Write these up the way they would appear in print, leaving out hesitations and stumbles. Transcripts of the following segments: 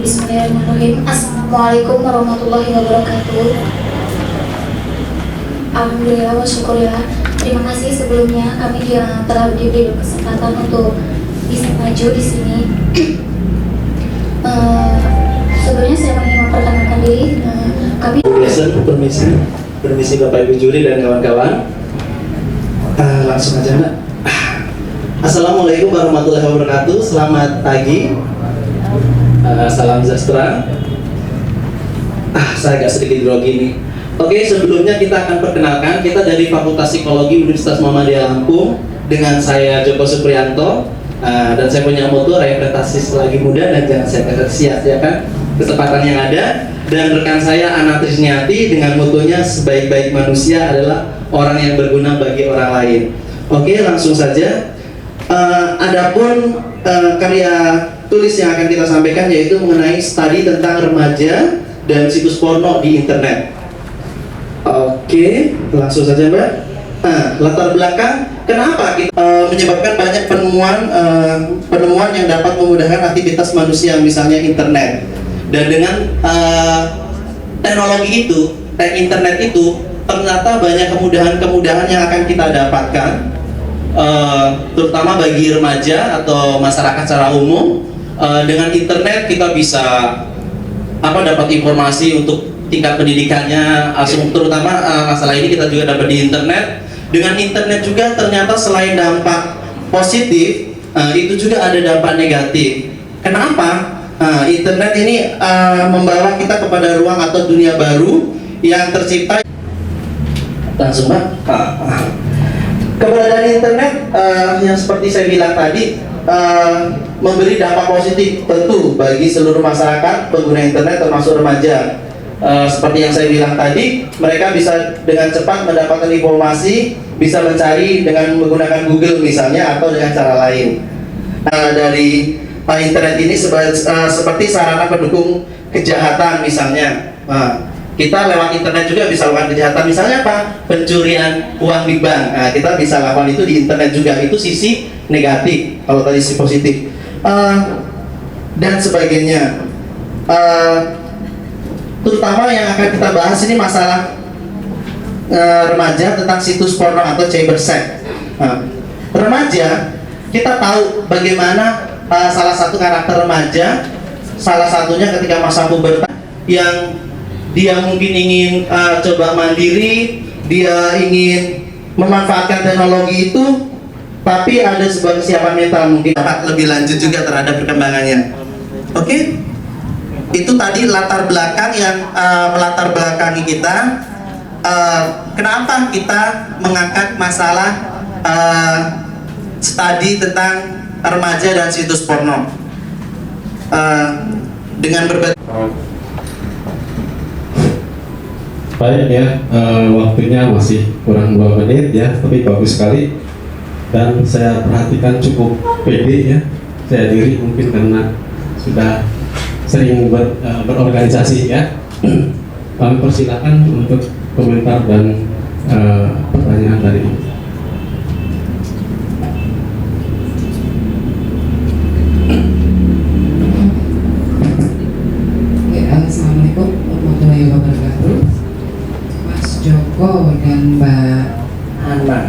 Bismillahirrahmanirrahim. Assalamualaikum warahmatullahi wabarakatuh. Alhamdulillah wa syukurillah. Terima kasih sebelumnya kami yang telah diberi kesempatan untuk bisa maju di sini. Sebelumnya saya ingin memperkenalkan diri. Kami permisi Bapak Ibu juri dan kawan-kawan. Langsung aja Mbak. Assalamualaikum warahmatullahi wabarakatuh. Selamat pagi. Salam sejahtera. Saya agak sedikit grogi nih. Oke, sebelumnya kita akan perkenalkan. Kita dari Fakultas Psikologi Universitas Muhammadiyah Lampung dengan saya Joko Supriyanto. Dan saya punya moto representasi selagi muda dan jangan saya sia-siakan kesempatan yang ada. Dan rekan saya Ana Trisniati dengan motonya sebaik-baik manusia adalah orang yang berguna bagi orang lain. Oke, langsung saja. Adapun karya tulis yang akan kita sampaikan yaitu mengenai studi tentang remaja dan situs porno di internet. Oke, langsung saja Mbak. Latar belakang kenapa kita menyebabkan banyak penemuan yang dapat memudahkan aktivitas manusia, misalnya internet. Dan dengan teknologi itu, internet itu ternyata banyak kemudahan-kemudahan yang akan kita dapatkan, terutama bagi remaja atau masyarakat secara umum. Dengan internet kita bisa dapat informasi untuk tingkat pendidikannya, terutama masalah ini kita juga dapat di internet. Dengan internet juga ternyata selain dampak positif, itu juga ada dampak negatif. Kenapa? Internet ini membawa kita kepada ruang atau dunia baru yang tercipta. Langsung Mbak. Keberadaan internet yang seperti saya bilang tadi memberi dampak positif tentu bagi seluruh masyarakat pengguna internet termasuk remaja. Seperti yang saya bilang tadi, mereka bisa dengan cepat mendapatkan informasi, bisa mencari dengan menggunakan Google misalnya atau dengan cara lain. Dari internet ini seperti sarana pendukung kejahatan misalnya. Kita lewat internet juga bisa lakukan kejahatan, misalnya apa? Pencurian uang di bank. Kita bisa lakukan itu di internet juga. Itu sisi negatif. Kalau tadi sisi positif dan sebagainya. Terutama yang akan kita bahas ini masalah remaja tentang situs porno atau cybersex. Remaja, kita tahu bagaimana salah satu karakter remaja, salah satunya ketika masa pubertas yang dia mungkin ingin coba mandiri, dia ingin memanfaatkan teknologi itu, tapi ada sebuah kesiapan mental mungkin dapat lebih lanjut juga terhadap perkembangannya. Oke? Itu tadi latar belakang yang melatar belakangi kita. Kenapa kita mengangkat masalah studi tentang remaja dan situs porno dengan berbagai. Baik ya, waktunya masih kurang 2 menit ya, tapi bagus sekali dan saya perhatikan cukup pede ya. Saya diri mungkin karena sudah sering berorganisasi ya. Kami persilakan untuk komentar dan pertanyaan dari ini. Assalamualaikum warahmatullahi wabarakatuh. Mas Joko dan Mbak Ana.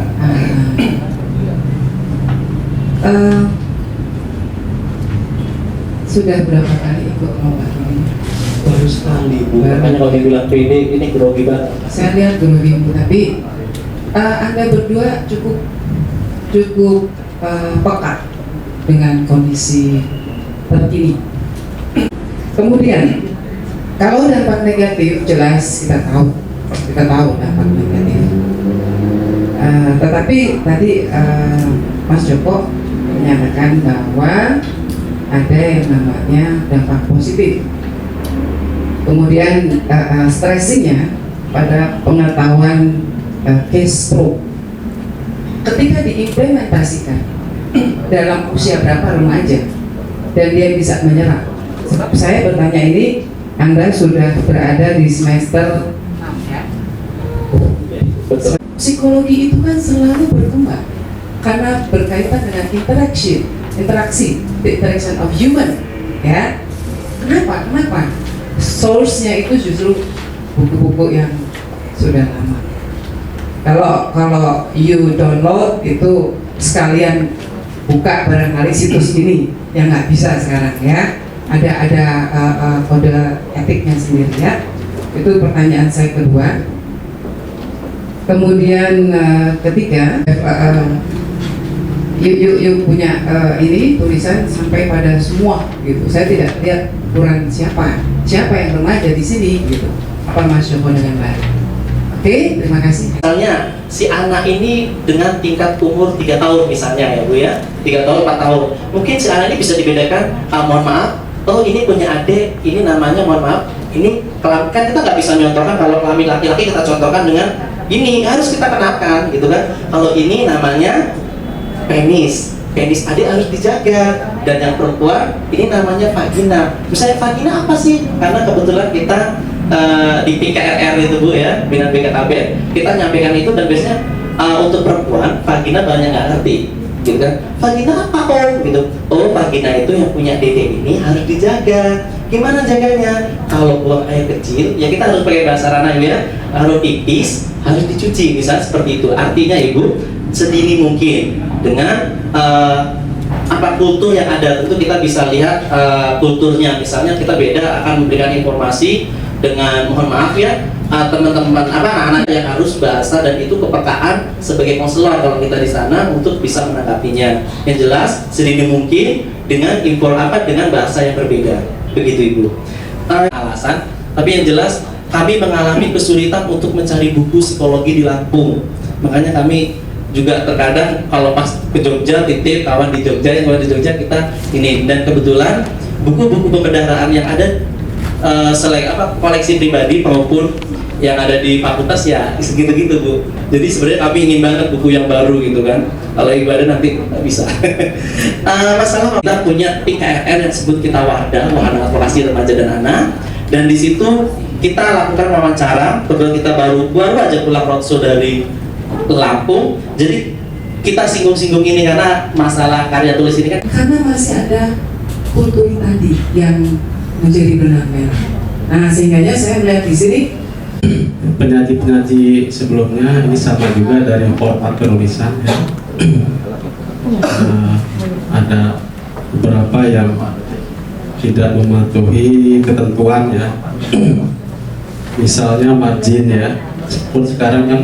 Sudah berapa kali ikut lomba ini? Baru sekali Bu. Makanya kalau dibilang PD ini grogi banget. Saya lihat dulu Bu, tapi Anda berdua cukup peka dengan kondisi terkini. Kemudian kalau dampak negatif jelas kita tahu dampak negatif. Tetapi tadi Mas Joko menyatakan bahwa ada yang namanya dampak positif. Kemudian stressingnya pada pengetahuan case pro. Ketika diimplementasikan dalam usia berapa remaja dan dia bisa menyerap. Sebab saya bertanya ini, Anda sudah berada di semester 6 ya. Psikologi itu kan selalu berkembang karena berkaitan dengan interaction of human, ya. Kenapa? Source-nya itu justru buku-buku yang sudah lama. Kalau you download itu sekalian buka barangkali situs ini yang nggak bisa sekarang ya. Ada kode etiknya sendiri ya. Itu pertanyaan saya kedua. Kemudian ketiga, you punya ini tulisan sampai pada semua gitu. Saya tidak lihat ukuran siapa yang remaja di sini gitu. Apa Mas Joko dengan baik? Oke, terima kasih. Misalnya si anak ini dengan tingkat umur 3 tahun misalnya ya Bu ya, 3 tahun 4 tahun, mungkin si anak ini bisa dibedakan, mohon maaf, oh ini punya adik, ini namanya mohon maaf, ini kan kita nggak bisa mencontohkan kalau kelamin laki-laki kita contohkan dengan ini, harus kita kenalkan gitu kan. Kalau ini namanya penis adik harus dijaga, dan yang perempuan ini namanya vagina. Misalnya vagina apa sih? Karena kebetulan kita di PKRR itu Bu ya, Bina BKKB, kita nyampaikan itu, dan biasanya untuk perempuan vagina banyak nggak ngerti gitu kan. Vagina apa gitu? Oh vagina itu yang punya dede ini harus dijaga. Gimana jaganya? Kalau buang air kecil ya kita harus pakai bahasa ranah ya, harus pipis harus dicuci, misalnya seperti itu. Artinya Ibu sedini mungkin dengan apa kultur yang ada, tentu kita bisa lihat kulturnya. Misalnya kita beda akan memberikan informasi dengan mohon maaf ya teman-teman anak-anak yang harus bahasa, dan itu kepekaan sebagai konselor kalau kita di sana untuk bisa menanggapinya. Yang jelas sedini mungkin dengan dengan bahasa yang berbeda, begitu Ibu. Alasan, tapi yang jelas kami mengalami kesulitan untuk mencari buku psikologi di Lampung. Makanya kami juga terkadang kalau pas ke Jogja titip kawan di Jogja, yang kawan di Jogja kita ini, dan kebetulan buku-buku pembedahan yang ada selain koleksi pribadi maupun yang ada di fakultas ya segitu-gitu Bu. Jadi sebenarnya kami ingin banget buku yang baru gitu kan. Kalau ibadah nanti nggak bisa. Masalah kita punya PKRR yang disebut kita Wahana Advokasi Remaja dan Anak, dan di situ kita lakukan wawancara. Kebetulan kita baru aja pulang roadshow dari Lampung, jadi kita singgung-singgung ini karena masalah karya tulis ini kan. Karena masih ada kultur tadi yang menjadi benang merah. Nah, sehingganya saya melihat di sini penyaji sebelumnya ini sama juga dari format penulisan ya. Ada beberapa yang tidak mematuhi ketentuan ya. Misalnya margin ya. Meskipun sekarang kan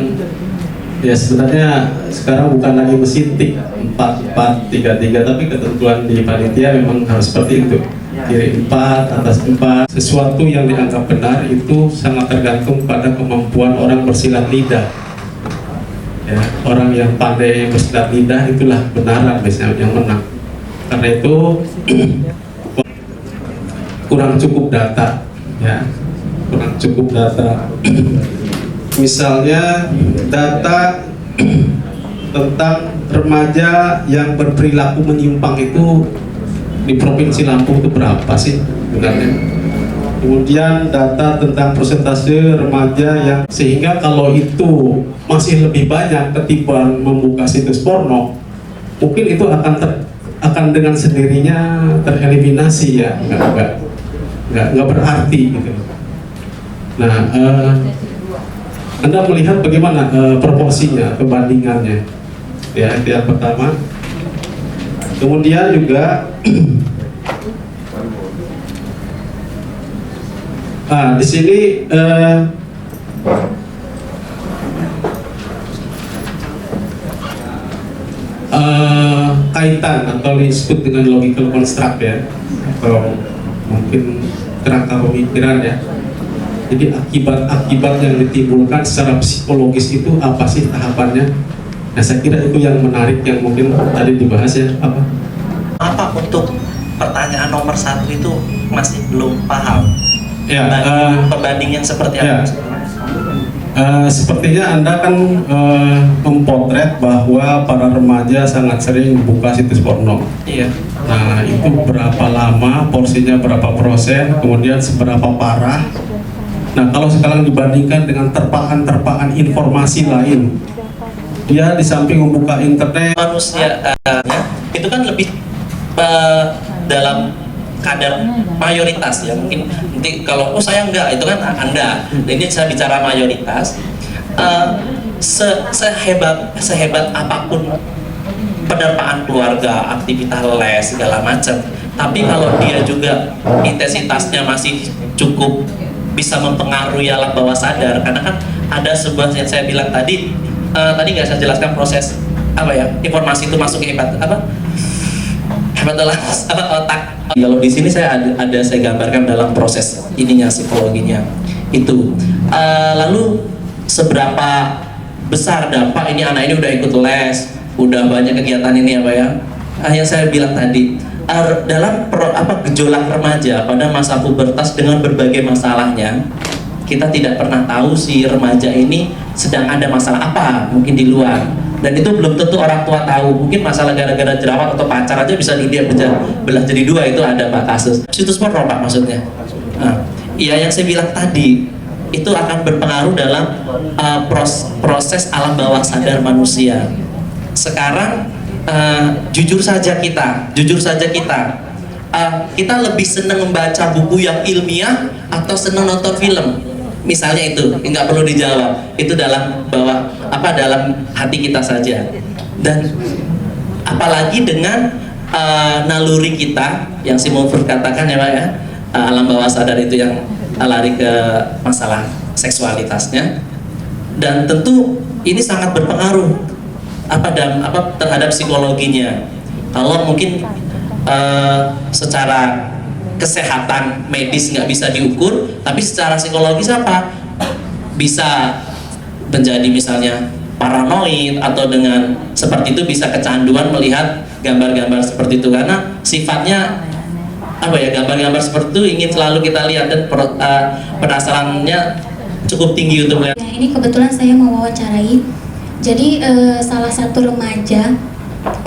ya sebenarnya sekarang bukan lagi mesin tik 4-4-3-3, tapi ketentuan di panitia memang harus seperti itu. Kiri 4, atas 4. Sesuatu yang dianggap benar itu sangat tergantung pada kemampuan orang bersilat lidah ya, orang yang pandai bersilat lidah itulah benaran biasanya yang menang. Karena itu kurang cukup data ya, kurang cukup data. Misalnya data tentang remaja yang berperilaku menyimpang itu di Provinsi Lampung itu berapa sih sebenarnya? Kemudian data tentang persentase remaja yang, sehingga kalau itu masih lebih banyak ketimbang membuka situs porno, mungkin itu akan dengan sendirinya tereliminasi ya, nggak berarti gitu. Nah, Anda melihat bagaimana proporsinya, perbandingannya, ya itu yang pertama. Kemudian juga di sini kaitan atau disebut dengan logical construct ya, atau mungkin kerangka pemikiran ya. Jadi akibat-akibat yang ditimbulkan secara psikologis itu apa sih tahapannya? Nah, saya kira itu yang menarik yang mungkin tadi dibahas ya. Apa untuk pertanyaan nomor 1 itu masih belum paham? Ya, pembanding yang seperti apa? Sepertinya Anda kan mempotret bahwa para remaja sangat sering buka situs porno. Iya. Nah, itu berapa lama, porsinya berapa persen, kemudian seberapa parah. Nah, kalau sekarang dibandingkan dengan terpaan-terpaan informasi lain, dia di samping membuka internet, Manusia itu kan lebih dalam kadar mayoritas ya, mungkin nanti kalau oh saya enggak, itu kan Anda. Ini saya bicara mayoritas. Sehebat apapun penerpaan keluarga, aktivitas les segala macam, tapi kalau dia juga intensitasnya masih cukup bisa mempengaruhi alam bawah sadar, karena kan ada sebuah yang saya bilang tadi nggak saya jelaskan proses apa ya, informasi itu masuk ke hebat adalah otak. Kalau di sini saya gambarkan dalam proses ininya, psikologinya itu. Lalu seberapa besar dampak ini, anak ini udah ikut les, udah banyak kegiatan ini apa ya, yang saya bilang tadi dalam gejolak remaja pada masa pubertas dengan berbagai masalahnya, kita tidak pernah tahu si remaja ini sedang ada masalah apa mungkin di luar, dan itu belum tentu orang tua tahu. Mungkin masalah gara-gara jerawat atau pacar aja bisa dia belah jadi dua, itu ada Pak kasus. Situs porno Pak maksudnya. Iya, yang saya bilang tadi itu akan berpengaruh dalam proses alam bawah sadar manusia. Sekarang jujur saja kita lebih senang membaca buku yang ilmiah atau senang nonton film, misalnya itu nggak perlu dijawab, itu dalam dalam hati kita saja. Dan apalagi dengan naluri kita yang Simon Freud katakan ya Pak ya, alam bawah sadar itu yang lari ke masalah seksualitasnya, dan tentu ini sangat berpengaruh terhadap psikologinya. Kalau mungkin secara kesehatan medis nggak bisa diukur, tapi secara psikologis bisa menjadi misalnya paranoid, atau dengan seperti itu bisa kecanduan melihat gambar-gambar seperti itu, karena sifatnya gambar-gambar seperti itu ingin selalu kita lihat, dan penasarannya cukup tinggi untuk melihat. Ini kebetulan saya mau wawancarai. Jadi salah satu remaja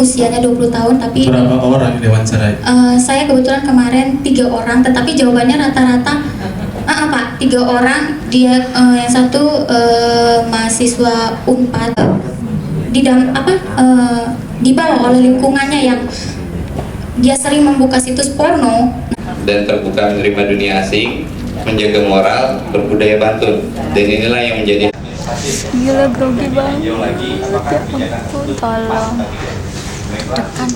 usianya 20 tahun, tapi berapa orang diwawancarai? Saya kebetulan kemarin 3 orang, tetapi jawabannya rata-rata Pak, 3 orang. Dia yang satu mahasiswa Unpad, dibawa oleh lingkungannya yang dia sering membuka situs porno dan terbuka menerima dunia asing, menjaga moral, berbudaya Bantul, dan inilah yang menjadi gila grogi banget ya ampun, tolong tekan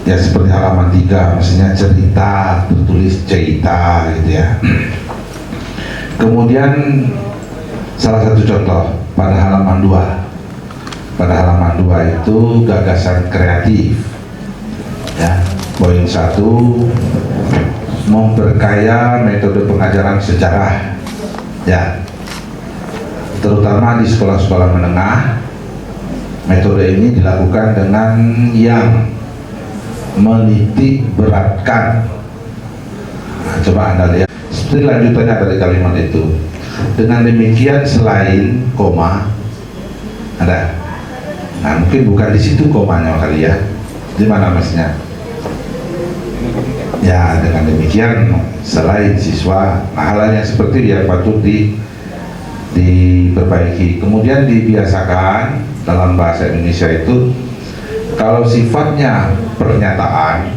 ya seperti halaman 3, maksudnya cerita, tertulis cerita gitu ya. Kemudian salah satu contoh pada halaman 2. Pada halaman 2 itu gagasan kreatif ya. Poin 1, memperkaya metode pengajaran sejarah ya, terutama di sekolah-sekolah menengah. Metode ini dilakukan dengan yang menitik beratkan. Coba Anda lihat seperti lanjutannya dari kalimat itu. Dengan demikian selain koma ada, nah mungkin bukan di situ komanya kali ya, di mana maksudnya? Ya, dengan demikian selain siswa, nah hal yang seperti yang patut diperbaiki. Kemudian dibiasakan dalam bahasa Indonesia itu, kalau sifatnya pernyataan,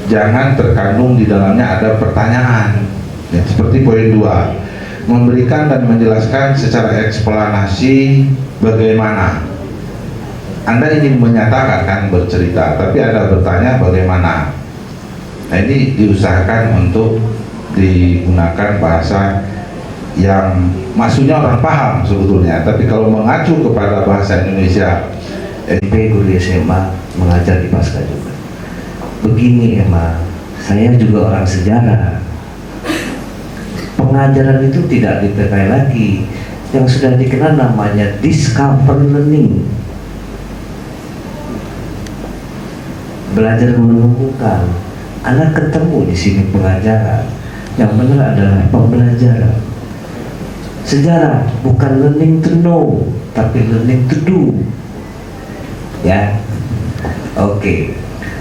jangan terkandung di dalamnya ada pertanyaan ya, seperti poin 2, memberikan dan menjelaskan secara eksplanasi bagaimana. Anda ingin menyatakan kan, bercerita, tapi Anda bertanya bagaimana. Nah ini diusahakan untuk digunakan bahasa yang maksudnya orang paham sebetulnya, tapi kalau mengacu kepada bahasa Indonesia, guru SMA mengajar di Pasca juga. Begini Emma, saya juga orang sejarah. Pengajaran itu tidak dipakai lagi yang sudah dikenal namanya discover learning. Belajar menemukan. Anak ketemu di sini pengajaran. Yang benar adalah pembelajaran. Sejarah bukan learning to know, tapi learning to do. Ya, oke.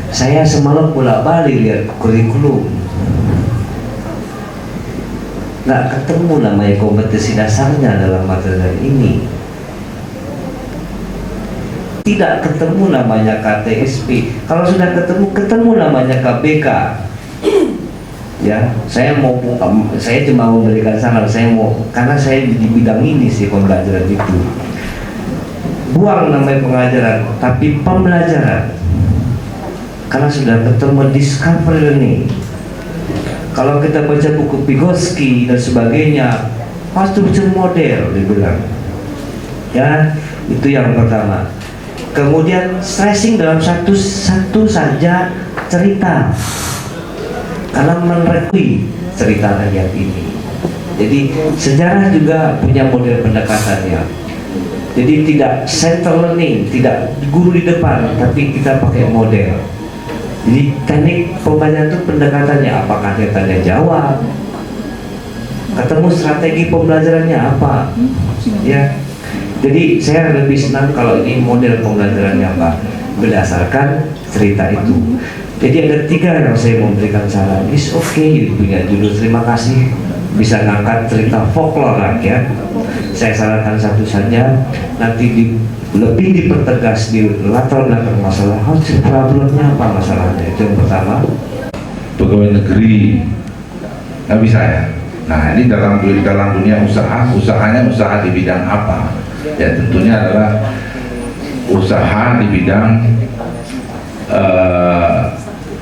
Saya semalam bolak-balik lihat kurikulum. Nggak ketemu namanya kompetensi dasarnya dalam materi ini. Tidak ketemu namanya KTSP. Kalau sudah ketemu namanya KBK. Ya, saya cuma memberikan saran. Karena saya di bidang ini sih pembelajaran itu. Buang namanya pengajaran, tapi pembelajaran. Karena sudah ketemu discover learning. Kalau kita baca buku Vygotsky dan sebagainya, structure model dibilang. Ya, itu yang pertama. Kemudian stressing dalam satu saja cerita, karena merekui cerita ayat ini. Jadi sejarah juga punya model pendekatannya. Jadi tidak center learning, tidak guru di depan, tapi kita pakai model. Jadi teknik pembelajaran itu pendekatannya, apakah dia tanya jawab, ketemu strategi pembelajarannya apa, ya. Jadi saya lebih senang kalau ini model pembelajarannya Pak, berdasarkan cerita itu. Jadi ada 3 yang saya memberikan saran. Is okay, punya judul terima kasih, bisa ngangkat cerita folklore rakyat. Saya sarankan satu saja, nanti lebih dipertegas di latar belakang masalah. Problemnya apa masalahnya, itu yang pertama. Pegawai negeri nggak bisa ya. Nah ini dalam dunia usahanya usaha di bidang apa? Ya tentunya adalah usaha di bidang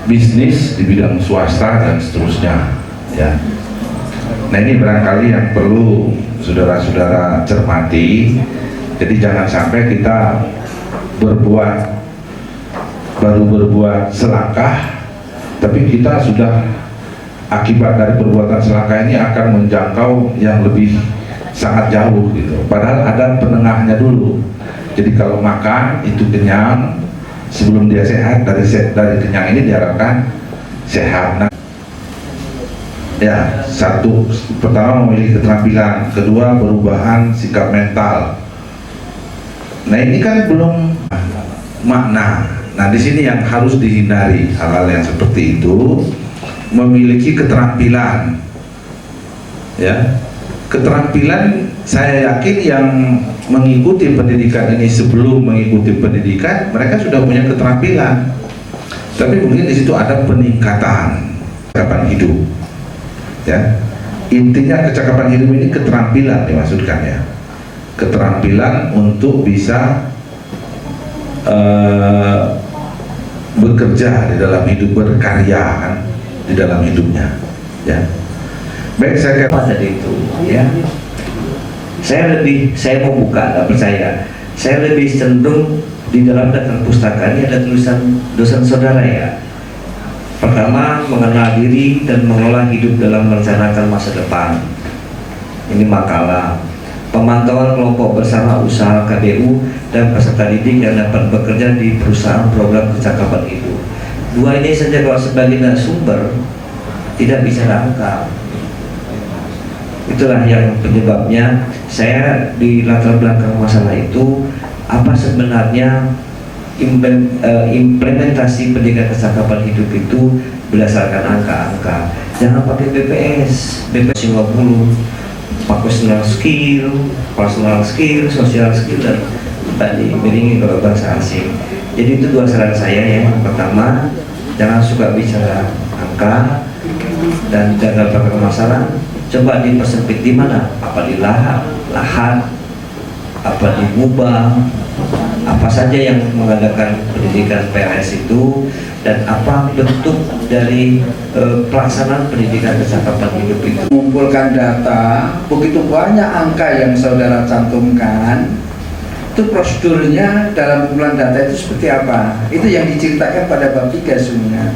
bisnis, di bidang swasta dan seterusnya. Ya. Nah ini barangkali yang perlu saudara-saudara cermati. Jadi jangan sampai kita baru berbuat selangkah, tapi kita sudah akibat dari perbuatan selangkah ini akan menjangkau yang lebih sangat jauh gitu. Padahal ada penengahnya dulu. Jadi kalau makan itu kenyang, sebelum dia sehat, dari kenyang ini diharapkan sehat. Nah, ya, satu, pertama memiliki keterampilan, kedua perubahan sikap mental. Nah ini kan belum makna. Nah di sini yang harus dihindari hal-hal yang seperti itu. Memiliki keterampilan, ya. Keterampilan saya yakin yang mengikuti pendidikan ini sebelum mengikuti pendidikan mereka sudah punya keterampilan, tapi mungkin di situ ada peningkatan kecakapan hidup, ya. Intinya kecakapan hidup ini keterampilan dimaksudkan ya, keterampilan untuk bisa bekerja di dalam hidup, berkarya kan di dalam hidupnya, ya. Baik, saya Apa tadi itu, ya. Saya mau buka, nggak percaya. Saya lebih cenderung di dalam daftar pustaka ini ada tulisan dosen saudara ya. Pertama, mengenal diri dan mengolah hidup dalam merencanakan masa depan. Ini makalah. Pemantauan kelompok bersama usaha KBU dan peserta didik yang dapat bekerja di perusahaan program kecakapan hidup. 2 ini saja kalau sebagai sumber tidak bisa angka. Itulah yang penyebabnya saya di latar belakang masalah itu apa sebenarnya implementasi pendidikan kecakapan hidup itu berdasarkan angka-angka. Jangan pakai BPS 50, personal skill, social skill, dan tadi beriringi kalau bahasa asing. Jadi itu 2 saran saya ya. Yang pertama, jangan suka bicara angka dan jangan pakai masalah. Coba dipersempit di mana? Apa di lahan, apa di Mubang, apa saja yang mengadakan pendidikan PRS itu, dan apa bentuk dari pelaksanaan pendidikan kecakapan hidup itu. Mengumpulkan data, begitu banyak angka yang saudara cantumkan, itu prosedurnya dalam pengumpulan data itu seperti apa? Itu yang diceritakan pada bab 3 sebenarnya.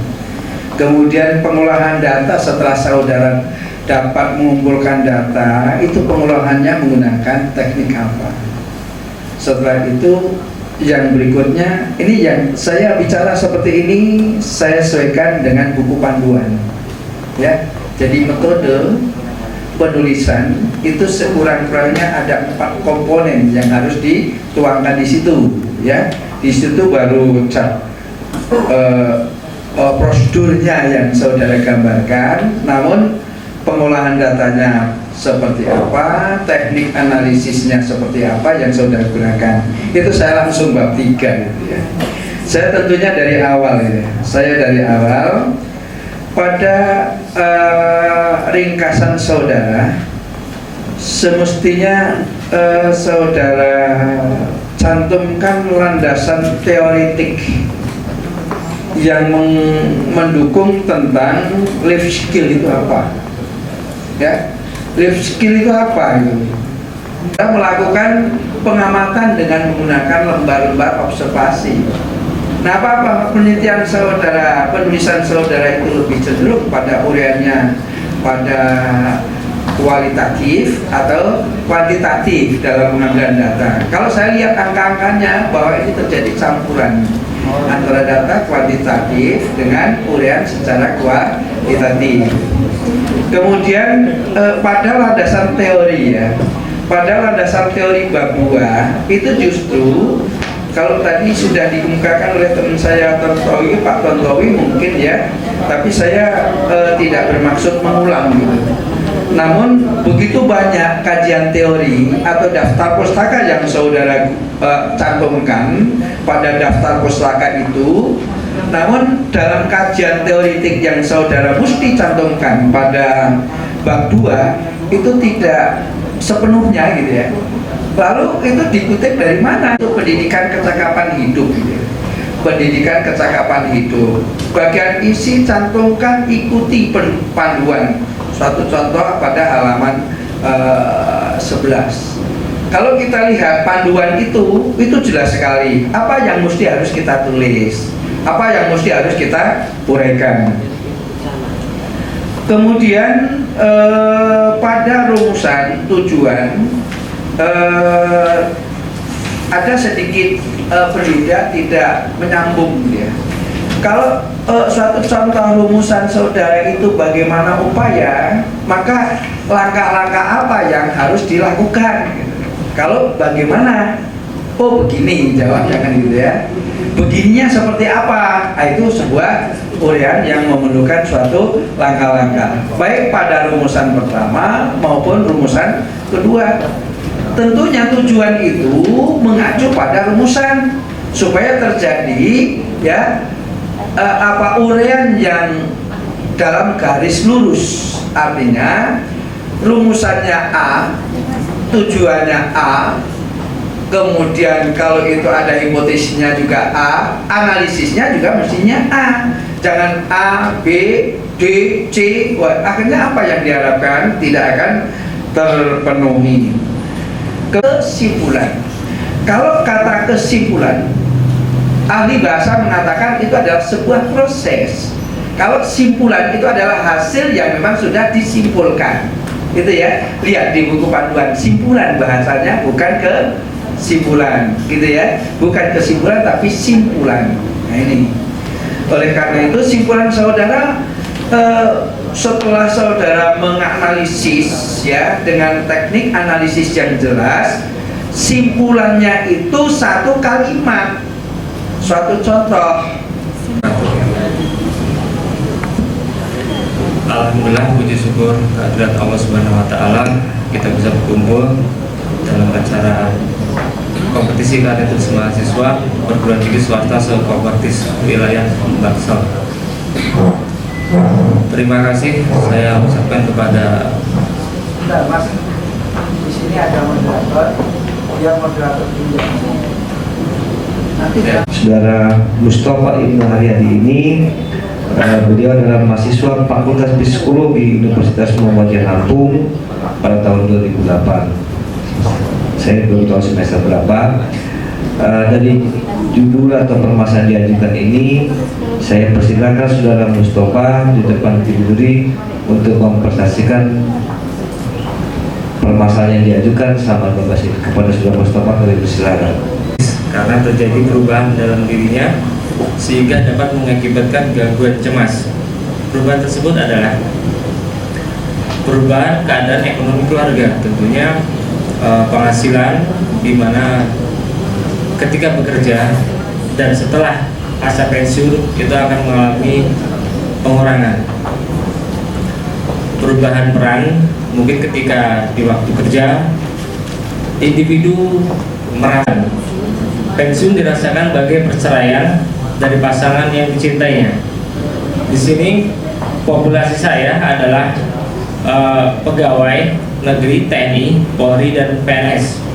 Kemudian pengolahan data setelah saudara dapat mengumpulkan data, itu pengolahannya menggunakan teknik apa. Setelah itu yang berikutnya, ini yang saya bicara seperti ini saya sesuaikan dengan buku panduan, ya. Jadi metode penulisan itu sekurang-kurangnya ada 4 komponen yang harus dituangkan di situ, ya. Di situ baru prosedurnya yang saudara gambarkan, namun pengolahan datanya seperti apa, teknik analisisnya seperti apa yang saudara gunakan, itu saya langsung bab 3 gitu ya. Saya tentunya dari awal ya. Saya dari awal pada ringkasan saudara semestinya saudara cantumkan landasan teoritik yang mendukung tentang life skill itu apa, ya. Life skill itu apa itu? Kita melakukan pengamatan dengan menggunakan lembar-lembar observasi. Nah, apa penelitian saudara, penulisan saudara itu lebih cenderung pada uraiannya pada kualitatif atau kuantitatif dalam pengambilan data? Kalau saya lihat angka-angkanya bahwa ini terjadi campuran antara data kuantitatif dengan uraian secara kualitatif. Kemudian pada landasan teori ya, pada landasan teori bab 2 itu justru kalau tadi sudah dikemukakan oleh teman saya Tontowi, Pak Tontowi mungkin ya, tapi saya tidak bermaksud mengulang gitu. Namun begitu banyak kajian teori atau daftar pustaka yang saudara cantumkan pada daftar pustaka itu, namun dalam kajian teoritik yang saudara mesti cantumkan pada bab 2 itu tidak sepenuhnya gitu ya. Lalu itu dikutip dari mana? Itu pendidikan kecakapan hidup gitu ya. Pendidikan kecakapan hidup. Bagian isi cantumkan ikuti panduan. Suatu contoh pada halaman 11. Kalau kita lihat panduan itu jelas sekali apa yang mesti harus kita tulis, apa yang mesti harus kita uraikan. Kemudian pada rumusan tujuan ada sedikit berbeda, tidak menyambung ya. Kalau suatu contoh rumusan saudara itu bagaimana upaya, maka langkah-langkah apa yang harus dilakukan gitu. Kalau bagaimana, oh begini jawabnya kan gitu ya. Begininya seperti apa? Nah, itu sebuah uraian yang memerlukan suatu langkah-langkah, baik pada rumusan pertama maupun rumusan kedua. Tentunya tujuan itu mengacu pada rumusan supaya terjadi ya uraian yang dalam garis lurus. Artinya rumusannya A, tujuannya A, kemudian kalau itu ada hipotesisnya juga A, analisisnya juga mestinya A. Jangan A, B, D, C. Wah, akhirnya apa yang diharapkan tidak akan terpenuhi. Kesimpulan. Kalau kata kesimpulan, ahli bahasa mengatakan itu adalah sebuah proses. Kalau simpulan itu adalah hasil yang memang sudah disimpulkan. Itu ya, lihat di buku panduan, simpulan bahasanya, bukan kesimpulan, gitu ya, bukan kesimpulan tapi simpulan. Nah ini, oleh karena itu simpulan saudara setelah saudara menganalisis ya dengan teknik analisis yang jelas, simpulannya itu satu kalimat, suatu contoh. Alhamdulillah, puji syukur kehadirat Allah Subhanahu wa taala, kita bisa berkumpul dalam acara kompetisi kadetus mahasiswa perguruan tinggi swasta se-Kopertis wilayah Bangsal. Terima kasih saya ucapkan kepada Mas, di sini ada moderator, yang moderator ya. Saudara Mustafa Ibnu Haryadi ini beliau adalah mahasiswa Fakultas Psikologi Universitas Muhammadiyah Lampung pada tahun 2008. Saya belum tahu semester berapa. Dari judul atau permasalahan diajukan ini, saya persilakan Saudara Mustafa di depan juri untuk mempresentasikan permasalahan yang diajukan sama Bapak kepada Saudara Mustafa. Kami persilakan. Karena terjadi perubahan dalam dirinya sehingga dapat mengakibatkan gangguan cemas. Perubahan tersebut adalah perubahan keadaan ekonomi keluarga, tentunya penghasilan, di mana ketika bekerja dan setelah masa pensiun kita akan mengalami pengurangan. Perubahan peran, mungkin ketika di waktu kerja individu merasa pensiun dirasakan sebagai perceraian dari pasangan yang dicintainya. Di sini populasi saya adalah pegawai negeri TNI, Polri, dan PNS.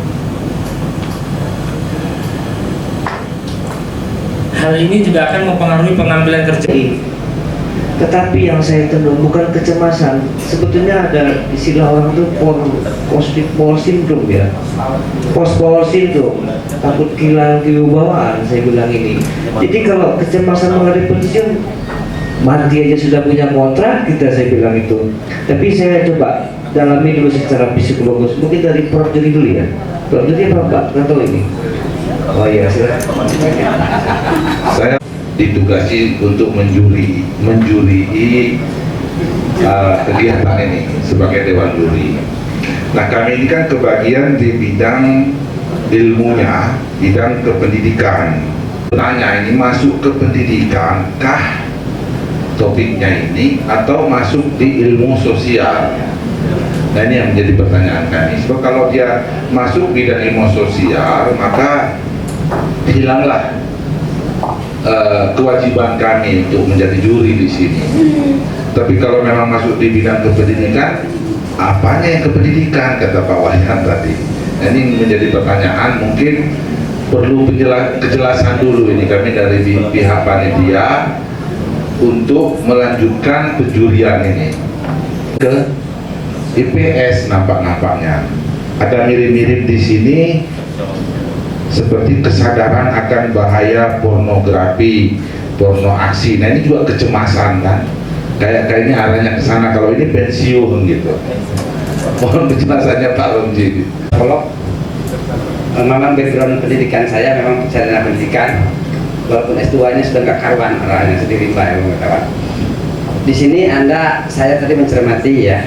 Hal ini juga akan mempengaruhi pengambilan kerja. Tetapi yang saya temui bukan kecemasan, sebetulnya ada istilah orang itu post-pol syndrome ya, post-pol syndrome, takut kehilangan kewibawaan, saya bilang ini. Jadi kalau kecemasan mengenai pensiun, mati aja sudah punya kontrak kita, saya bilang itu. Tapi saya coba dalami dulu secara psikologis, mungkin dari Prof Juri dulu ya. Prof Juri apa Pak? Nggak tahu ini. Oh iya, silakan. Saya ditugasi untuk menjuri kegiatan ini sebagai dewan juri. Nah, kami ini kan kebagian di bidang ilmunya, bidang kependidikan. Tanya ini masuk ke pendidikan kah topiknya ini atau masuk di ilmu sosial? Nah, ini yang menjadi pertanyaan kami. Sebab kalau dia masuk bidang ilmu sosial, maka hilanglah kewajiban kami untuk menjadi juri di sini. Tapi kalau memang masuk di bidang kependidikan, apanya yang kependidikan, kata Pak Wahyan tadi. Nah, ini menjadi pertanyaan, mungkin perlu kejelasan dulu ini kami dari pihak panitia untuk melanjutkan penjurian ini ke IPS. Nampaknya ada mirip-mirip di sini seperti kesadaran akan bahaya pornografi, porno aksi. Nah, ini juga kecemasan kan, kayaknya arahnya ke sana. Kalau ini pensiun gitu, mohon penjelasannya Pak Romji. Kalau memang background pendidikan saya memang sarjana pendidikan, walaupun S2-nya sudah nggak karuan arahnya sendiri Pak, kawan. Di sini saya tadi mencermati ya,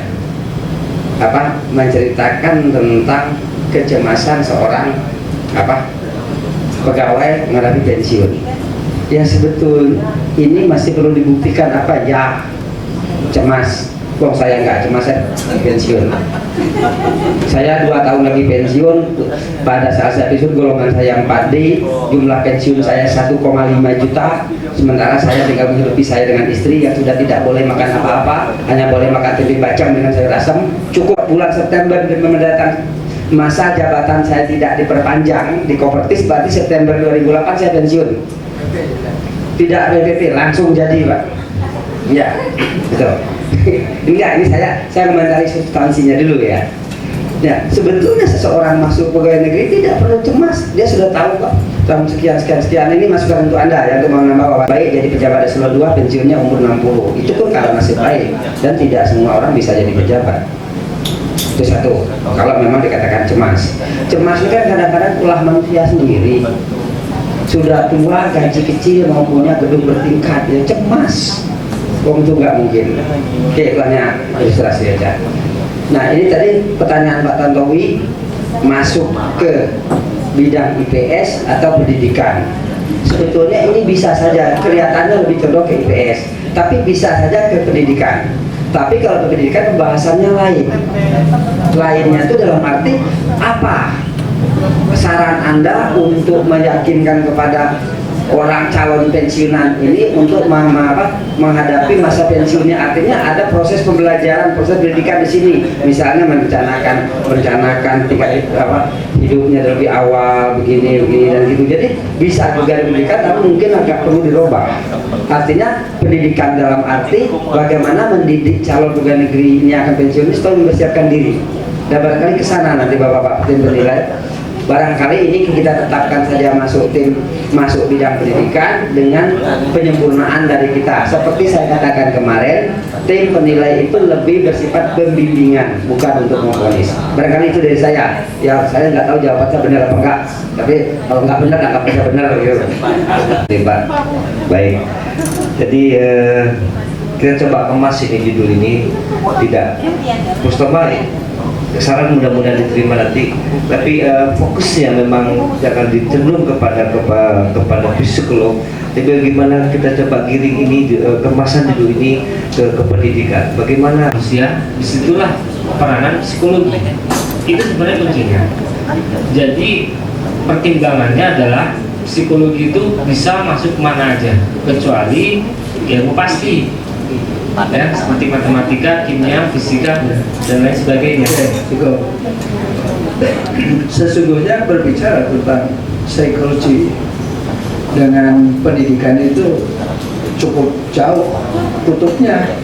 menceritakan tentang kecemasan seorang pegawai menghadapi pensiun. Ya sebetulnya ini masih perlu dibuktikan ya cemas. Wong saya nggak cemas, saya pensiun. Saya 2 tahun lagi pensiun. Pada saat saya pensiun golongan saya 4D, jumlah pensiun saya 1,5 juta. Sementara saya tinggal menghidupi saya dengan istri yang sudah tidak boleh makan apa-apa, hanya boleh makan tempe bacang dengan sayur asam. Cukup bulan September mendatang masa jabatan saya tidak diperpanjang di Kopertis, berarti September 2008 saya pensiun. Tidak PPP, langsung jadi Pak. Ya, betul. Enggak, ini saya komentari substansinya dulu ya. Ya, sebetulnya seseorang masuk pegawai negeri tidak perlu cemas. Dia sudah tahu kok, tahun sekian ini masukan untuk Anda yang mau menambah baik jadi pejabat eselon 2, pensiunnya umur 60. Itu pun kalau nasib baik, dan tidak semua orang bisa jadi pejabat. Itu satu. Kalau memang dikatakan cemas ini kan kadang-kadang ulah manusia sendiri. Sudah tua, gaji kecil, mau punya gedung bertingkat, ya cemas. Wong itu nggak mungkin. Oke, banyak ilustrasi aja. Nah, ini tadi pertanyaan Pak Tantowi, masuk ke bidang IPS atau pendidikan. Sebetulnya ini bisa saja, kelihatannya lebih condong ke IPS, tapi bisa saja ke pendidikan. Tapi kalau ke pendidikan pembahasannya lain. Lainnya itu dalam arti apa? Saran Anda untuk meyakinkan kepada orang calon pensiunan ini untuk menghadapi masa pensiunnya, artinya ada proses pembelajaran, proses pendidikan di sini. Misalnya merencanakan tingkat hidupnya lebih awal, begini dan gitu. Jadi bisa juga pendidikan, tapi mungkin agak perlu dirubah. Artinya pendidikan dalam arti bagaimana mendidik calon pegawai negeri ini akan pensiun ini supaya mempersiapkan diri. Dan barangkali ke sana nanti Bapak-bapak tim penilai Barangkali ini kita tetapkan saja masuk bidang pendidikan dengan penyempurnaan dari kita. Seperti saya katakan kemarin, tim penilai itu lebih bersifat pembimbingan, bukan untuk memvonis. Barangkali itu dari saya. Ya, saya nggak tahu jawabannya benar apa enggak. Tapi kalau nggak benar, nggak bisa benar gitu. Pak. Baik. Jadi kita coba kemas ini judul ini, tidak Mustafa saran mudah-mudahan diterima nanti, tapi fokusnya memang jangan dicenderung kepada psikolog, tapi bagaimana kita coba giring ini kemasan judul ini ke pendidikan, bagaimana usia, disitulah peranan psikologi itu sebenarnya kuncinya. Jadi pertimbangannya adalah psikologi itu bisa masuk mana aja kecuali ilmu pasti, ya, seperti matematika, kimia, fisika, dan lain sebagainya. Sesungguhnya berbicara tentang psikologi dengan pendidikan itu cukup jauh tutupnya.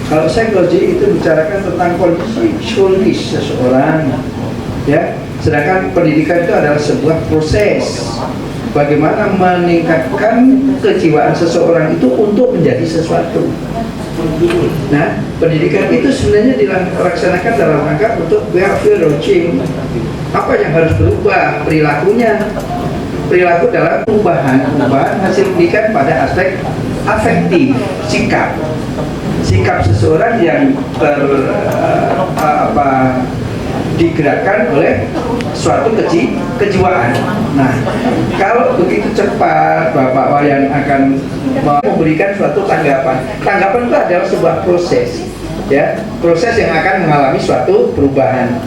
Kalau psikologi itu bicarakan tentang kondisi psikologis seseorang, ya. Sedangkan pendidikan itu adalah sebuah proses bagaimana meningkatkan kejiwaan seseorang itu untuk menjadi sesuatu. Nah, pendidikan itu sebenarnya dilaksanakan dalam rangka untuk behavioral change. Apa yang harus berubah perilakunya? Perilaku dalam perubahan hasil pendidikan pada aspek afektif, sikap seseorang yang digerakkan oleh suatu kejiwaan. Nah, kalau begitu cepat Bapak Wayan akan memberikan suatu tanggapan itu adalah sebuah proses, ya, proses yang akan mengalami suatu perubahan.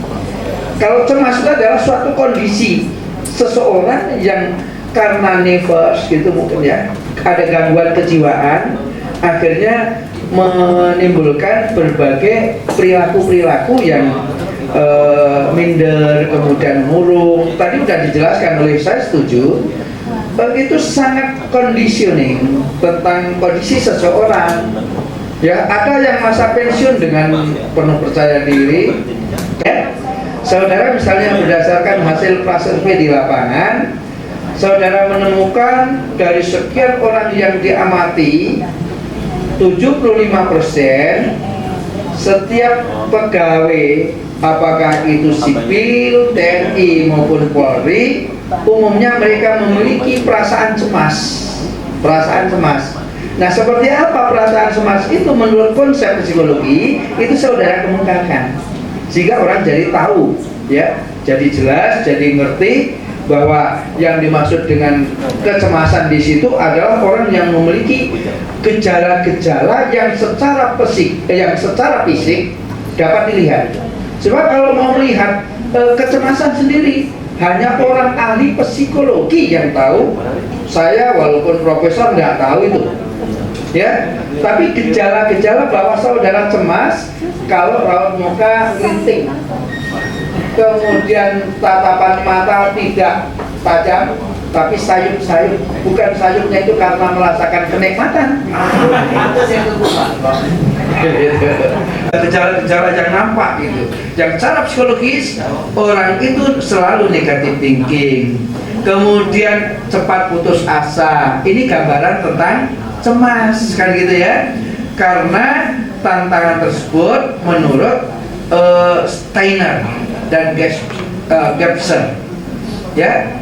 Kalau cemas itu adalah suatu kondisi seseorang yang karena nervous gitu mungkin, ya, ada gangguan kejiwaan, akhirnya menimbulkan berbagai perilaku yang minder, kemudian murung. Tadi sudah dijelaskan oleh saya, setuju. Itu sangat conditioning tentang kondisi seseorang. Ya, ada yang masa pensiun dengan penuh percaya diri. Ya, saudara misalnya berdasarkan hasil prasurvei di lapangan, saudara menemukan dari sekian orang yang diamati, 75% setiap pegawai, apakah itu sipil, TNI maupun Polri, umumnya mereka memiliki perasaan cemas. Nah, seperti apa perasaan cemas itu menurut konsep psikologi itu saudara kemukakan, sehingga orang jadi tahu, ya, jadi jelas, jadi ngerti bahwa yang dimaksud dengan kecemasan di situ adalah orang yang memiliki gejala-gejala yang secara fisik dapat dilihat. Sebab kalau mau melihat kecemasan sendiri hanya orang ahli psikologi yang tahu. Saya walaupun profesor nggak tahu itu, ya. Tapi gejala-gejala bahwa saudara cemas kalau raut muka linting, kemudian tatapan mata tidak tajam tapi sayup-sayup, bukan sayupnya itu karena merasakan kenikmatan. Gejala-gejala yang nampak gitu, yang secara psikologis orang itu selalu negatif thinking, kemudian cepat putus asa. Ini gambaran tentang cemas, kan gitu ya. Karena tantangan tersebut menurut Steiner dan Gebser, ya,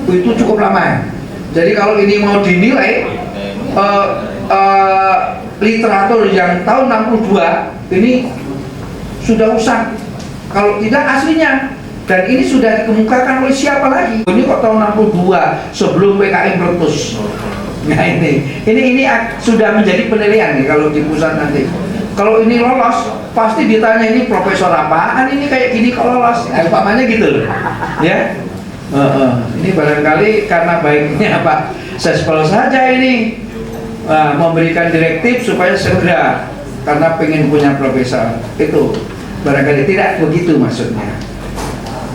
itu cukup lama. Jadi kalau ini mau dinilai literatur yang tahun 62 ini sudah usang, kalau tidak aslinya, dan ini sudah dikemukakan oleh siapa lagi? Ini kok tahun 62 sebelum PKI meletus. Nah, ini sudah menjadi penilaian nih kalau di pusat nanti. Kalau ini lolos, pasti ditanya ini profesor apaan, ini kayak gini kok lolos, umpamanya gitu, ya. Ini barangkali karena baiknya Pak Sespol saja ini memberikan direktif supaya segera, karena pengen punya profesor. Itu barangkali tidak begitu maksudnya,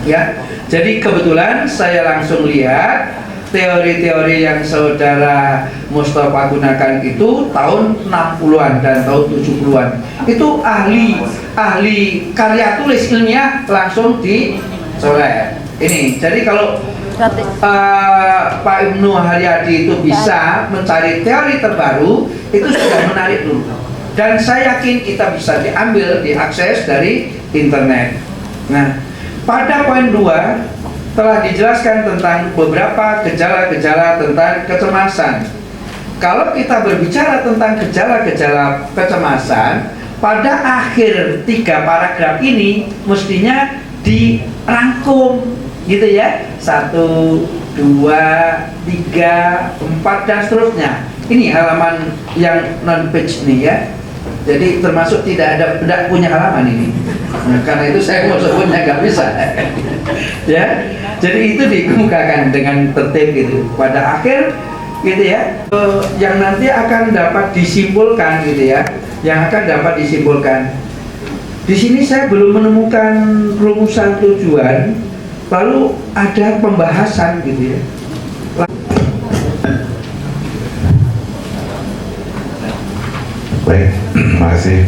ya. Jadi kebetulan saya langsung lihat teori-teori yang saudara Mustafa gunakan itu tahun 60-an dan tahun 70-an. Itu ahli karya tulis ilmiah langsung dicoret. Ini, jadi kalau Pak Ibnu Haryadi itu bisa mencari teori terbaru, itu sudah menarik dulu. Dan saya yakin kita bisa diambil, diakses dari internet. Nah, pada poin 2 telah dijelaskan tentang beberapa gejala-gejala tentang kecemasan. Kalau kita berbicara tentang gejala-gejala kecemasan, pada akhir 3 paragraf ini mestinya dirangkum gitu ya, 1, 2, 3, 4 dan seterusnya. Ini halaman yang non page nih ya. Jadi termasuk tidak punya halaman ini. Nah, karena itu saya mau sebutnya nggak bisa. Ya, jadi itu dikemukakan dengan tertib gitu. Pada akhir gitu ya, yang nanti akan dapat disimpulkan gitu ya, yang akan dapat disimpulkan. Di sini saya belum menemukan rumusan tujuan, lalu ada pembahasan gitu ya. Baik, terima kasih.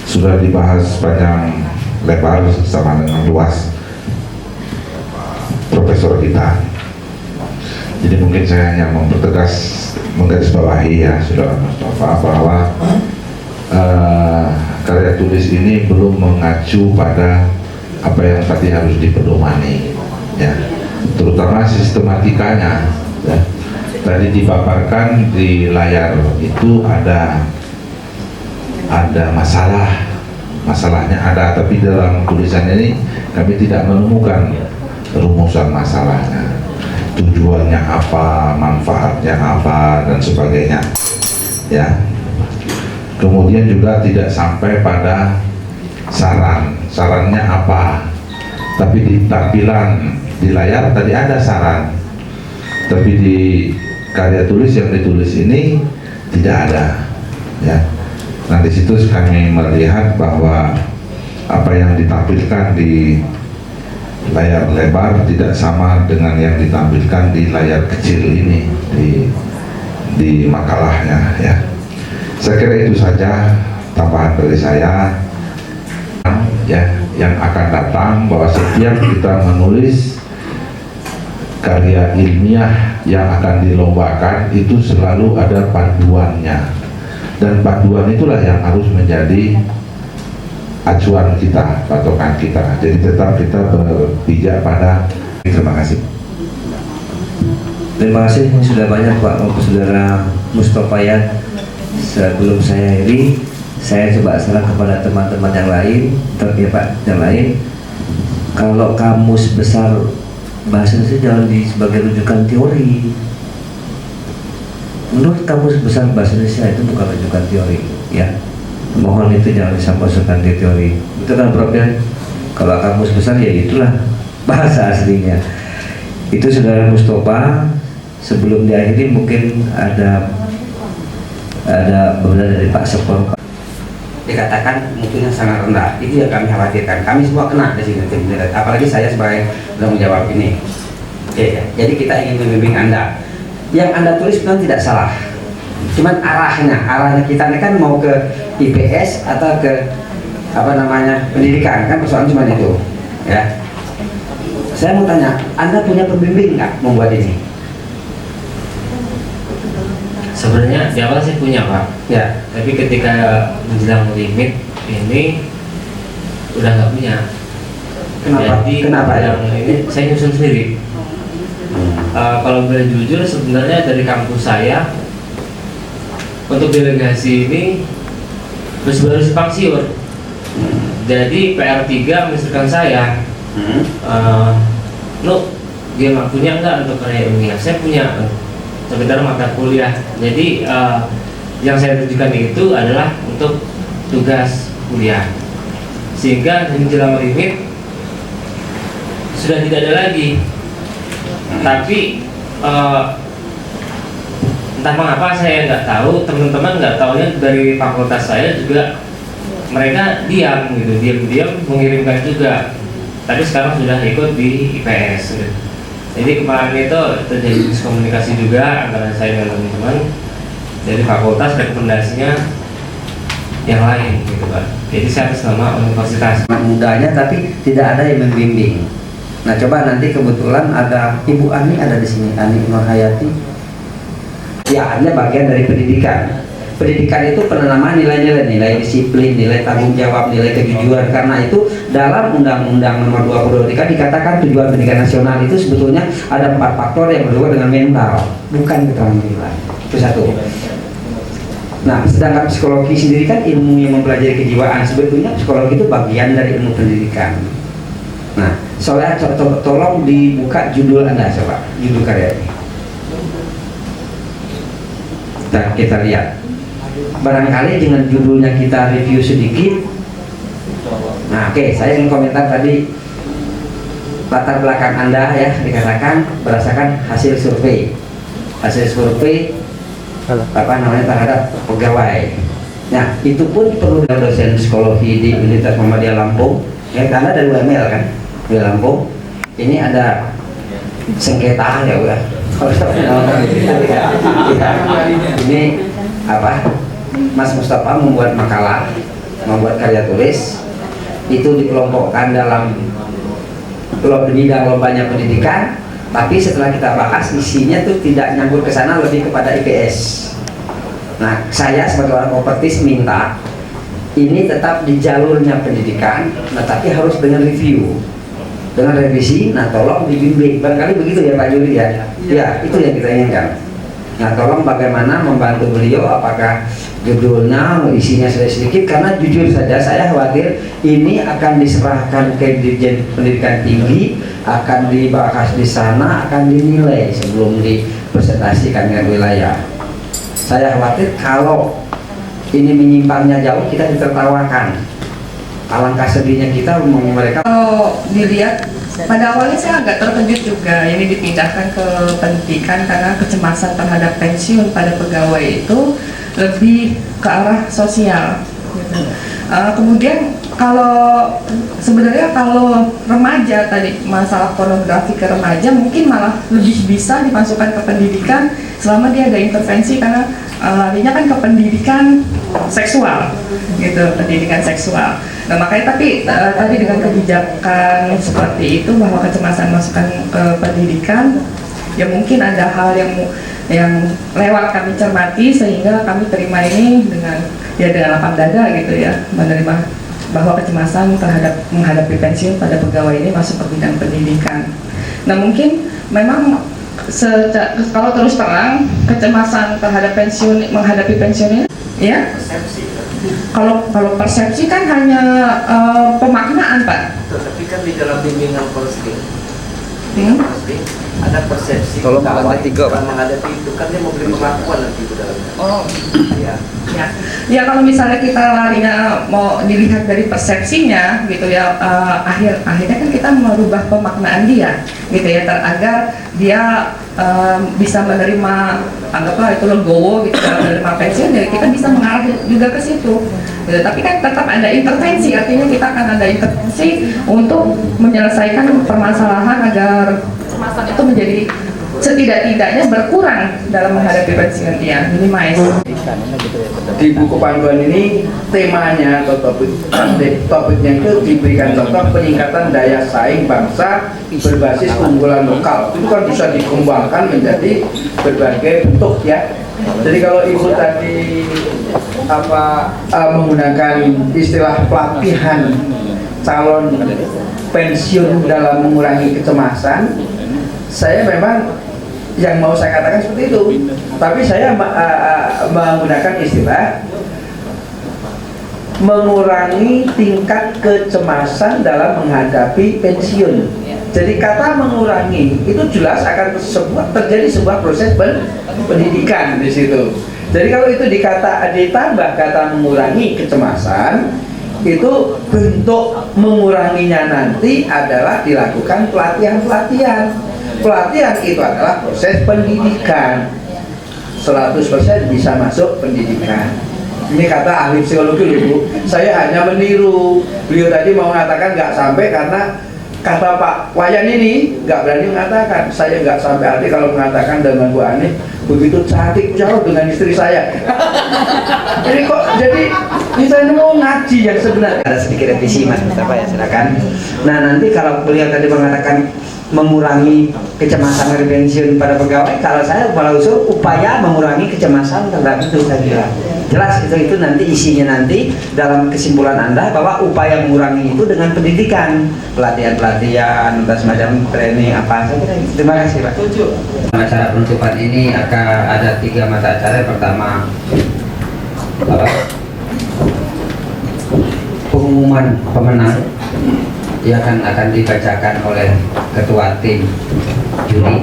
Sudah dibahas panjang lebar sama dengan luas profesor kita. Jadi mungkin saya hanya mempertegas, menggarisbawahi ya Saudara Mustafa, bahwa karya tulis ini belum mengacu pada apa yang tadi harus dipedomani, ya, terutama sistematikanya. Ya. Tadi dipaparkan di layar itu ada masalahnya ada, tapi dalam tulisan ini kami tidak menemukan rumusan masalahnya, tujuannya apa, manfaatnya apa dan sebagainya, ya. Kemudian juga tidak sampai pada sarannya apa, tapi di tampilan di layar tadi ada saran, tapi di karya tulis yang ditulis ini tidak ada, ya. Nah, di situ kami melihat bahwa apa yang ditampilkan di layar lebar tidak sama dengan yang ditampilkan di layar kecil ini di makalahnya, ya. Saya kira itu saja tambahan dari saya, ya, yang akan datang, bahwa setiap kita menulis karya ilmiah yang akan dilombakan itu selalu ada panduannya, dan panduan itulah yang harus menjadi acuan kita, patokan kita. Jadi tetap kita berpijak pada. Terima kasih. Terima kasih, sudah banyak Pak Saudara Mustafa ya. Sebelum saya akhiri, saya coba saran kepada teman-teman yang lain, ya Pak, yang lain. Kalau kamus besar bahasa Indonesia jangan sebagai rujukan teori. Menurut kamus besar bahasa Indonesia itu bukan rujukan teori, ya. Mohon itu jangan disampaikan di teori. Itu kan problem. Kalau kamus besar ya itulah bahasa aslinya. Itu Saudara Mustafa. Sebelum diakhiri mungkin ada beberapa dari Pak Sepol. Dikatakan mungkin sangat rendah, itu yang kami khawatirkan. Kami semua kena di sini, apalagi saya sebagai yang menjawab ini. Oke, jadi kita ingin membimbing Anda. Yang Anda tulis memang tidak salah, cuman arahnya kita ini kan mau ke IPS atau ke pendidikan, kan persoalan cuma itu, ya. Saya mau tanya, Anda punya pembimbing nggak membuat ini? Sebenarnya di awal saya punya Pak, ya. Tapi ketika menjelang limit ini udah nggak punya. Kenapa yang ini saya nyusun sendiri. Kalau boleh jujur, sebenarnya dari kampus saya untuk delegasi ini baru simpang siur. Jadi PR3 menunjukkan saya, dia nggak punya nggak untuk karya ilmiah? Saya punya. Sekedar mata kuliah. Jadi yang saya tujukan itu adalah untuk tugas kuliah, sehingga menjelang limit sudah tidak ada lagi. Tapi entah mengapa saya nggak tahu, teman-teman nggak tahunya dari fakultas saya juga mereka diam mengirimkan juga. Tapi sekarang sudah ikut di IPS. Gitu. Jadi kemarin itu terjadi miskomunikasi juga antara saya dan teman-teman. Jadi fakultas rekomendasinya yang lain gitu Pak. Jadi saya atas nama universitas. Mudanya tapi tidak ada yang membimbing. Nah coba nanti kebetulan ada Ibu Ani ada di sini, Ani Nurhayati. Ya, hanya bagian dari pendidikan. Pendidikan itu penanaman nilai-nilai, nilai disiplin, nilai tanggung jawab, nilai kejujuran. Karena itu dalam Undang-Undang Nomor 20 dikatakan tujuan pendidikan nasional itu sebetulnya ada 4 faktor yang berhubungan dengan mental, bukan keterampilan. Itu satu. Nah, sedangkan psikologi sendiri kan ilmu yang mempelajari kejiwaan. Sebetulnya psikologi itu bagian dari ilmu pendidikan. Nah, soalnya tolong dibuka judul Anda, coba judul karya ini. Dan kita lihat. Barangkali dengan judulnya kita review sedikit. Nah, oke, saya ingin komentar tadi latar belakang Anda ya, dikatakan berdasarkan hasil survei. Hasil survei terhadap pegawai. Nah, itu pun perlu dosen psikologi di Universitas Muhammadiyah Lampung. Ya, karena dari UML kan, di Lampung. Ini ada sengketa ya udah. Ini apa? Mas Mustafa membuat makalah, membuat karya tulis, itu dikelompokkan dalam bidang lombanya pendidikan, tapi setelah kita bahas isinya tuh tidak nyambung ke sana, lebih kepada IPS. Nah, saya sebagai orang kompetis minta ini tetap di jalurnya pendidikan, nah tapi harus dengan review, dengan revisi. Nah, tolong dibimbing, barangkali begitu ya Pak Juri ya. Ya, itu yang kita inginkan. Nah, tolong bagaimana membantu beliau, apakah judulnya, isinya sedikit, karena jujur saja saya khawatir ini akan diserahkan ke Dirjen Pendidikan Tinggi, akan dibahas di sana, akan dinilai sebelum dipresentasikan ke wilayah. Saya khawatir kalau ini menyimpangnya jauh, kita ditertawakan. Alangkah sedihnya kita mereka. Kalau dilihat pada awalnya saya agak terkejut juga ini dipindahkan ke pendidikan karena kecemasan terhadap pensiun pada pegawai itu lebih ke arah sosial gitu. Kemudian kalau sebenarnya kalau remaja tadi, masalah pornografi ke remaja mungkin malah lebih bisa dimasukkan ke pendidikan selama dia ada intervensi, karena larinya kan ke pendidikan seksual gitu, pendidikan seksual. Nah, makanya tadi dengan kebijakan seperti itu bahwa kecemasan masukkan ke pendidikan, ya mungkin ada hal yang lewat kami cermati sehingga kami terima ini dengan lapang dada gitu ya, menerima bahwa kecemasan terhadap menghadapi pensiun pada pegawai ini masuk ke bidang pendidikan. Nah, mungkin memang kalau terus terang kecemasan terhadap menghadapi pensiun ini ya, kalau persepsi kan hanya pemaknaan Pak. Tapi kan di dalam bimbingan counseling ada persepsi. Tolong menghadapi itu kan dia mau beri perlakuan nanti itu dalamnya. Oh iya. Ya kalau misalnya kita larinya mau dilihat dari persepsinya gitu ya, akhirnya kan kita merubah pemaknaan dia gitu ya, agar dia bisa menerima, anggaplah itu legowo gitu, menerima pensiun, ya kita bisa mengarah juga ke situ gitu. Tapi kan tetap ada intervensi, artinya kita akan ada intervensi untuk menyelesaikan permasalahan agar kecemasan itu menjadi setidak-tidaknya berkurang dalam menghadapi pensiun dia, minimize. Di buku panduan ini temanya atau topiknya itu diberikan contoh peningkatan daya saing bangsa berbasis keunggulan lokal. Itu kan bisa dikembangkan menjadi berbagai bentuk ya. Jadi kalau Ibu tadi menggunakan istilah pelatihan calon pensiun dalam mengurangi kecemasan, saya memang yang mau saya katakan seperti itu, tapi saya menggunakan istilah mengurangi tingkat kecemasan dalam menghadapi pensiun. Jadi kata mengurangi itu jelas akan terjadi sebuah proses pendidikan di situ. Jadi kalau itu ditambah kata mengurangi kecemasan, itu bentuk menguranginya nanti adalah dilakukan pelatihan-pelatihan. Pelatihan itu adalah proses pendidikan, 100% bisa masuk pendidikan. Ini kata ahli psikologi Bu. Saya hanya meniru. Beliau tadi mau mengatakan nggak sampai karena kata Pak Wayan ini nggak berani mengatakan, saya nggak sampai hati kalau mengatakan dengan Bu Ani begitu cantik jauh dengan istri saya. jadi kita mau ngaji yang sebenarnya. Ada sedikit revisi Mas Mustafa ya, silakan. Nah nanti kalau beliau tadi mengatakan mengurangi kecemasan hari pensiun pada pegawai, kalau saya malah usul upaya mengurangi kecemasan tentang itu, saya kira jelas itu nanti isinya nanti dalam kesimpulan Anda bahwa upaya mengurangi itu dengan pendidikan, pelatihan entah semacam training apa, saya kira. Terima kasih Pak. Acara penutupan ini akan ada 3 mata acara. Pertama pengumuman pemenang dia akan dibacakan oleh ketua tim juri,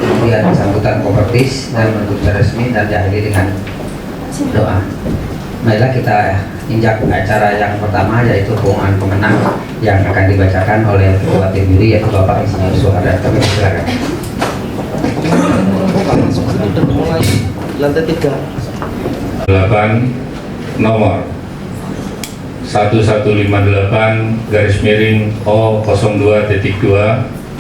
kemudian sambutan Kopertis dan menutup resmi dan diakhiri dengan doa. Marilah kita injak acara yang pertama, yaitu pengumuman pemenang yang akan dibacakan oleh ketua tim juri, yaitu Bapak Insinyur Soehardan. Kami silakan. Lantai 3. 8 nomor 1158 garis miring O02.2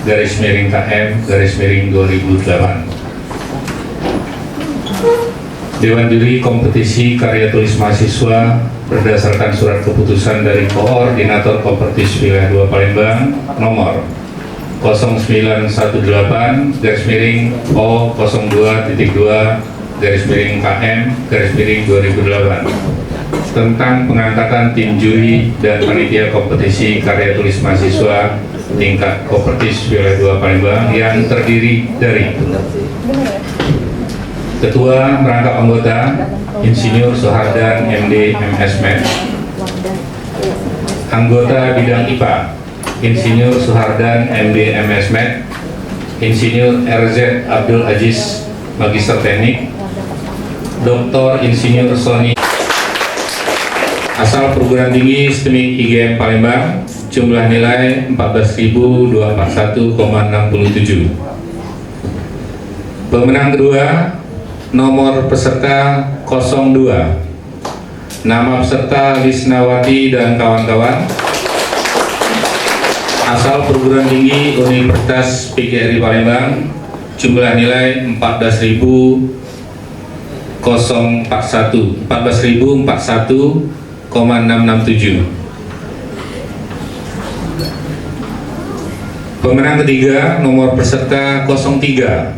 garis miring KM garis miring 2008. Dewan Juri Kompetisi Karya Tulis Mahasiswa berdasarkan surat keputusan dari Koordinator Kopertis Wilayah 2 Palembang nomor 0918 garis miring O02.2 garis miring KM garis miring 2008 tentang pengangkatan tim juri dan panitia kompetisi karya tulis mahasiswa tingkat Kopertis Wilayah 2 Palembang yang terdiri dari Ketua Merangkap Anggota Insinyur Soehardan MD MS.Med, Anggota Bidang IPA Insinyur Soehardan MD MS.Med, Insinyur RZ Abdul Aziz Magister Teknik, Dr. Insinyur Sony asal perguruan tinggi STEMIK IGM Palembang, jumlah nilai 14.241,67. Pemenang kedua, nomor peserta 02, nama peserta Lisnawati dan kawan-kawan, asal perguruan tinggi Universitas PGRI Palembang, jumlah nilai 14.041,667. Pemenang ketiga, nomor peserta 03,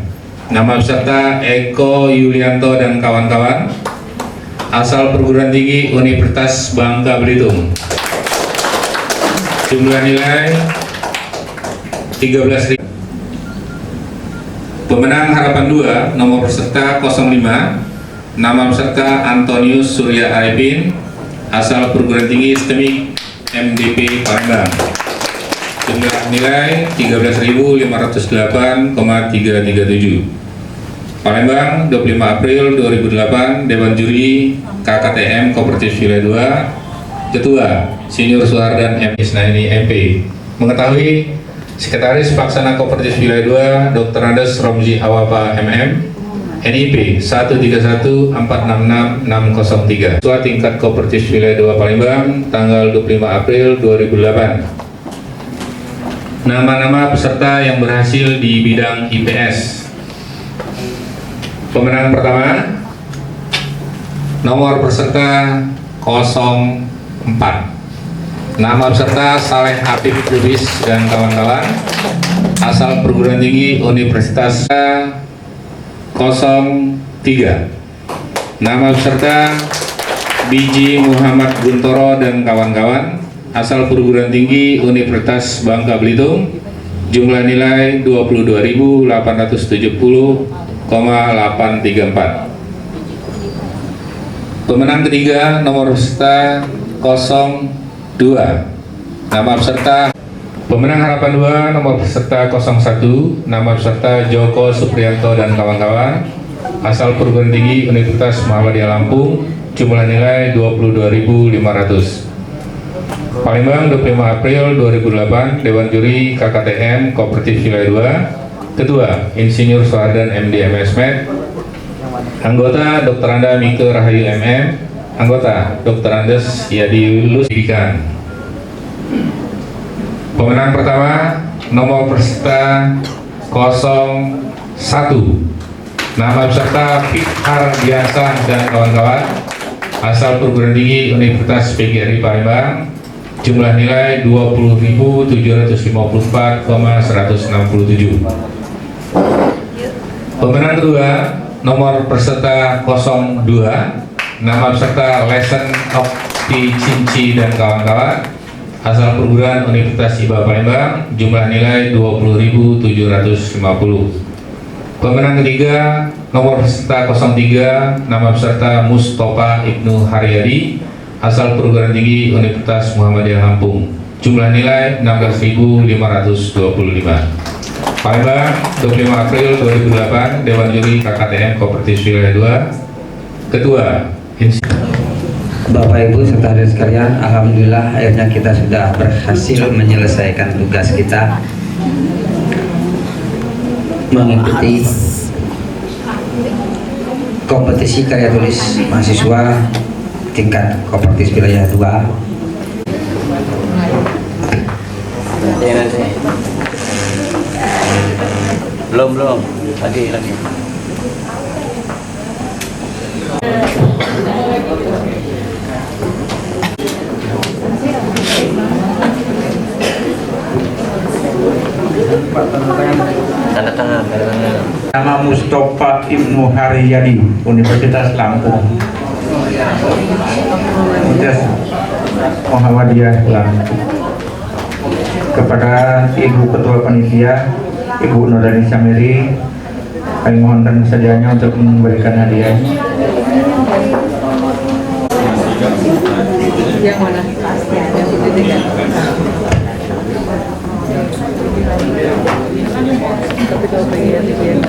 nama peserta Eko Yulianto dan kawan-kawan, asal perguruan tinggi Universitas Bangka Belitung, jumlah nilai 13.000. Pemenang harapan 2, nomor peserta 05, nama peserta Antonius Surya Arifin, asal perguruan tinggi STEMIK MDP Palembang, jumlah nilai 13.508,337. Palembang, 25 April 2008, Dewan Juri KKTM Kopertis Wilayah 2, Ketua Insinyur Soehardan M. Isnaini MP. Mengetahui Sekretaris Pelaksana Kopertis Wilayah 2 Dr. Andes Romzi Awapa MM, NIP 131466603, Ketua Tingkat Kopertis Wilayah 2 Palembang, tanggal 25 April 2008. Nama-nama peserta yang berhasil di bidang IPS. Pemenang pertama, nomor peserta 04, nama peserta Saleh Habib Lubis dan kawan-kawan, asal perguruan tinggi Universitas 03, nama peserta Biji Muhammad Guntoro dan kawan-kawan, asal perguruan tinggi Universitas Bangka Belitung, jumlah nilai 22.870,834. Pemenang ketiga, nomor peserta 02, nama peserta. Pemenang harapan 2, nomor peserta 01, nama peserta Joko Supriyanto dan kawan-kawan, asal perguruan tinggi Universitas Muhammadiyah Lampung, jumlah nilai 22.500. Palembang, 25 April 2008, Dewan Juri KKTM Kopertis Wilayah 2, Ketua Insinyur Soehardan MD MS.Med, anggota Dr. Anda Mike Rahayu MM, anggota Dr. Andes Yadi Lulus Pendidikan. Pemenang pertama nomor peserta 01, nama peserta Fikar Biasa dan kawan-kawan, asal perguruan tinggi Universitas PGRI Palembang, jumlah nilai 20.754,167. Pemenang kedua nomor peserta 02, nama peserta Lesson of Cinci dan kawan-kawan, asal perguruan Universitas IPA Palembang, jumlah nilai 20.750. Pemenang ketiga nomor peserta 03, nama peserta Mustafa Ibnu Haryadi, asal perguruan tinggi Universitas Muhammadiyah Lampung, jumlah nilai 16.525. Palembang, 25 April 2008, Dewan Juri KKTM Kooperatif Wilayah 2. Ketua Bapak Ibu serta hadirin sekalian, alhamdulillah akhirnya kita sudah berhasil menyelesaikan tugas kita mengikuti kompetisi karya tulis mahasiswa tingkat kooperatif wilayah 2. Belum lagi. Tanda tangan. Nama Mustafa Ibnu Haryadi, Universitas Lampung. Universitas Muhammadiyah Lampung. Kepada Ibu Ketua Panitia, Ibu Nurdani Samiri, kami mohonkan kesediaannya untuk memberikan hadiah. Yang mana? Tapi kalau pengen